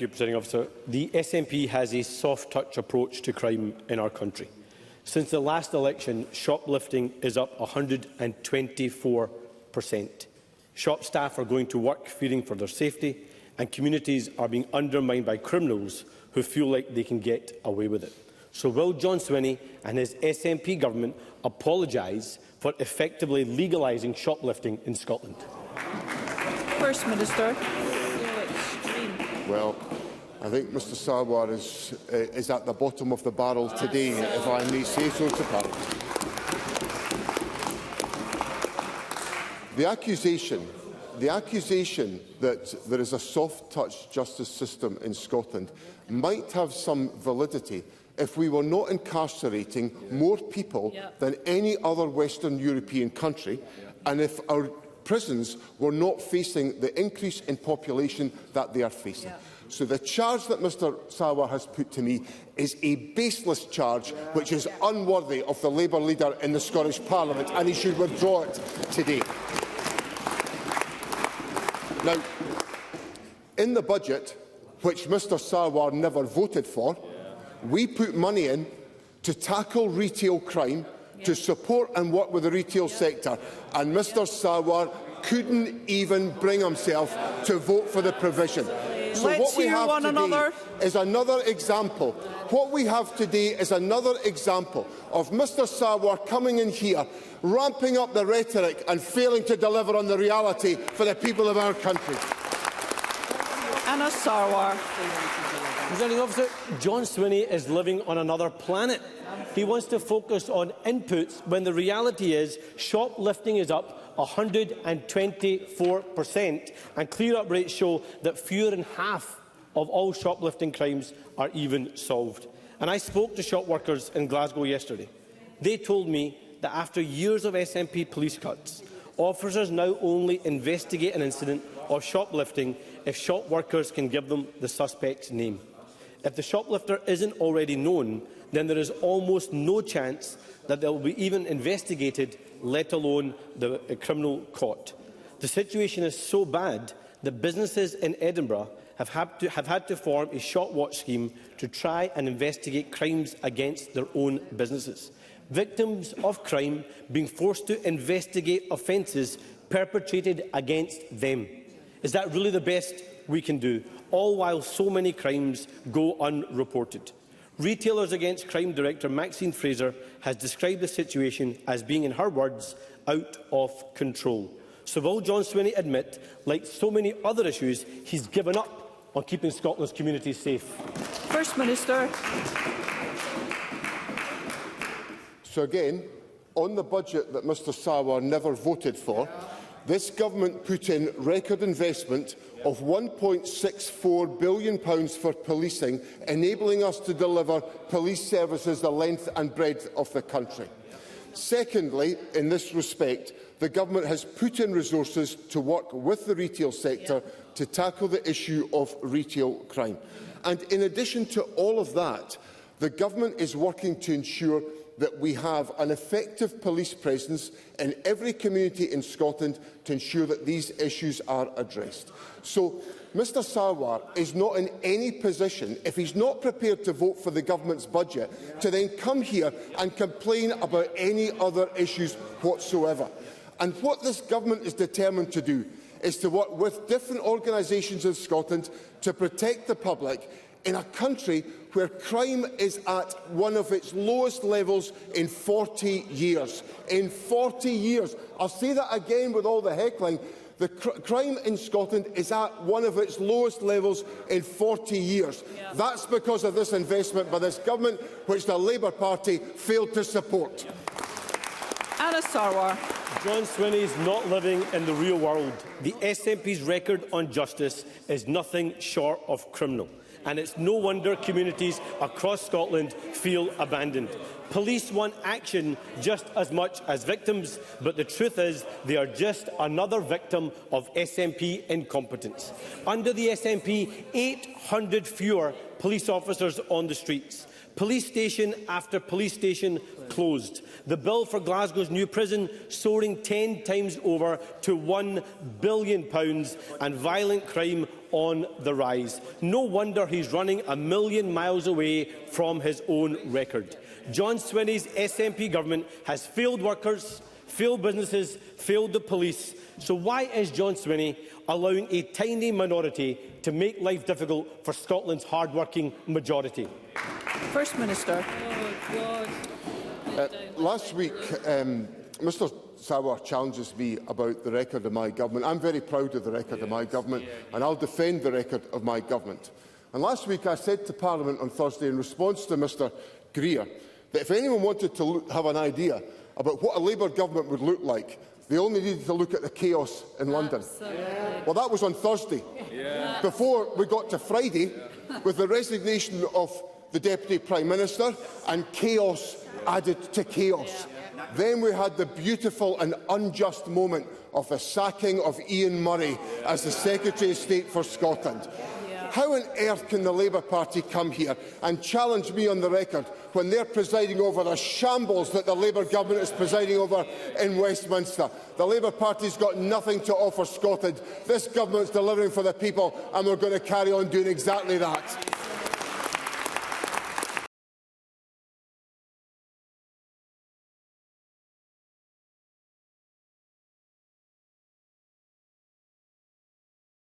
Presiding Officer. The SNP has a soft-touch approach to crime in our country. Since the last election, shoplifting is up 124%. Shop staff are going to work fearing for their safety, and communities are being undermined by criminals who feel like they can get away with it. So will John Swinney and his SNP government apologise for effectively legalising shoplifting in Scotland? First Minister. Well, I think Mr Sarwar is at the bottom of the barrel today, if I may say so to Parliament. The accusation that there is a soft-touch justice system in Scotland might have some validity if we were not incarcerating more people than any other Western European country, and if our prisons were not facing the increase in population that they are facing. So the charge that Mr Sarwar has put to me is a baseless charge which is unworthy of the Labour leader in the Scottish Parliament, and he should withdraw it today. Now, in the budget, which Mr Sarwar never voted for, we put money in to tackle retail crime, to support and work with the retail sector, and Mr Sarwar couldn't even bring himself to vote for the provision. So what we have today is another example. What we have today is another example of Mr Sarwar coming in here, ramping up the rhetoric and failing to deliver on the reality for the people of our country. Anna Sarwar. Presiding Officer, John Swinney is living on another planet. He wants to focus on inputs when the reality is shoplifting is up 124%, and clear-up rates show that fewer than half of all shoplifting crimes are even solved. And I spoke to shop workers in Glasgow yesterday. They told me that after years of SNP police cuts, officers now only investigate an incident of shoplifting if shop workers can give them the suspect's name. If the shoplifter isn't already known, then there is almost no chance that they will be even investigated, let alone the criminal caught. The situation is so bad that businesses in Edinburgh have had to form a shop watch scheme to try and investigate crimes against their own businesses. Victims of crime being forced to investigate offences perpetrated against them. Is that really the best we can do, all while so many crimes go unreported? Retailers Against Crime Director Maxine Fraser has described the situation as being, in her words, out of control. So will John Swinney admit, like so many other issues, he's given up on keeping Scotland's communities safe? First Minister. So again, on the budget that Mr Sarwar never voted for, this government put in record investment of £1.64 billion for policing, enabling us to deliver police services the length and breadth of the country. Secondly, in this respect, the government has put in resources to work with the retail sector to tackle the issue of retail crime. And in addition to all of that, the government is working to ensure that we have an effective police presence in every community in Scotland to ensure that these issues are addressed. So Mr Sarwar is not in any position, if he's not prepared to vote for the government's budget, to then come here and complain about any other issues whatsoever. And what this government is determined to do is to work with different organisations in Scotland to protect the public in a country where crime is at one of its lowest levels in 40 years. In 40 years. I'll say that again with all the heckling. The crime in Scotland is at one of its lowest levels in 40 years. That's because of this investment by this government, which the Labour Party failed to support. Anna Sarwar. John Swinney is not living in the real world. The SNP's record on justice is nothing short of criminal. And it's no wonder communities across Scotland feel abandoned. Police want action just as much as victims, but the truth is they are just another victim of SNP incompetence. Under the SNP, 800 fewer police officers on the streets. Police station after police station closed. The bill for Glasgow's new prison soaring 10 times over to £1 billion, and violent crime on the rise. No wonder he's running a million miles away from his own record. John Swinney's SNP government has failed workers, failed businesses, failed the police. So why is John Swinney allowing a tiny minority to make life difficult for Scotland's hard-working majority? First Minister. Last week, Mr Sarwar challenges me about the record of my government. I'm very proud of the record of my government, and I'll defend the record of my government. And last week I said to Parliament on Thursday, in response to Mr Greer, that if anyone wanted to have an idea about what a Labour government would look like, they only needed to look at the chaos in London. Well, that was on Thursday, before we got to Friday, with the resignation of the Deputy Prime Minister and chaos added to chaos. Then we had the beautiful and unjust moment of the sacking of Ian Murray as the Secretary of State for Scotland. How on earth can the Labour Party come here and challenge me on the record when they're presiding over the shambles that the Labour Government is presiding over in Westminster? The Labour Party's got nothing to offer Scotland. This Government's delivering for the people, and we're going to carry on doing exactly that.